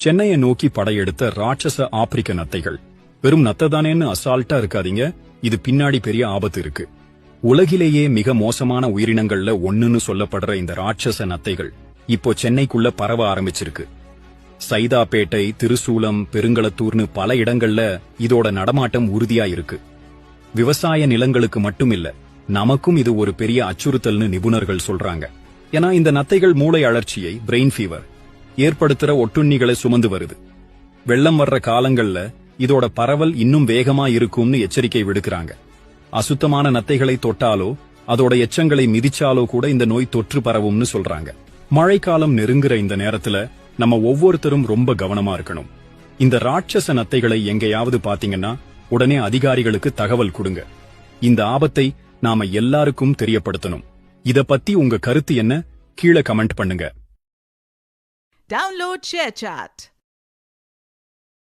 சென்னையை நோக்கி படையெடுத்த ராட்சச ஆப்பிரிக்க நத்தைகள். வெறும் நத்ததானேன்னு அசால்ட்டா இருக்காதீங்க, இது பின்னாடி பெரிய ஆபத்து இருக்கு. உலகிலேயே மிக மோசமான உயிரினங்கள்ல ஒண்ணுன்னு சொல்லப்படுற இந்த ராட்சச நத்தைகள் இப்போ சென்னைக்குள்ள பரவ ஆரம்பிச்சிருக்கு. சைதாப்பேட்டை, திருசூலம், பெருங்களத்தூர்னு பல இடங்கள்ல இதோட நடமாட்டம் உறுதியா இருக்கு. விவசாய நிலங்களுக்கு மட்டும் இல்ல, நமக்கும் இது ஒரு பெரிய அச்சுறுத்தல்னு நிபுணர்கள் சொல்றாங்க. ஏன்னா இந்த நத்தைகள் மூளை அழற்சியை, பிரெயின் ஃபீவர் ஏற்படுத்துற ஒட்டுண்ணிகளை சுமந்து வருது. வெள்ளம் வர்ற காலங்கள்ல இதோட பரவல் இன்னும் வேகமா இருக்கும்னு எச்சரிக்கை விடுக்கிறாங்க. அசுத்தமான நத்தைகளை தொட்டாலோ அதோட எச்சங்களை மிதிச்சாலோ கூட இந்த நோய் தொற்று பரவும்னு சொல்றாங்க. மழைக்காலம் நெருங்குற இந்த நேரத்துல நம்ம ஒவ்வொருத்தரும் ரொம்ப கவனமா இருக்கணும். இந்த ராட்சச நத்தைகளை எங்கேயாவது பாத்தீங்கன்னா உடனே அதிகாரிகளுக்கு தகவல் கொடுங்க. இந்த ஆபத்தை நாம எல்லாருக்கும் தெரியப்படுத்தணும். இத பத்தி உங்க கருத்து என்ன? கீழே கமெண்ட் பண்ணுங்க. Download ShareChat.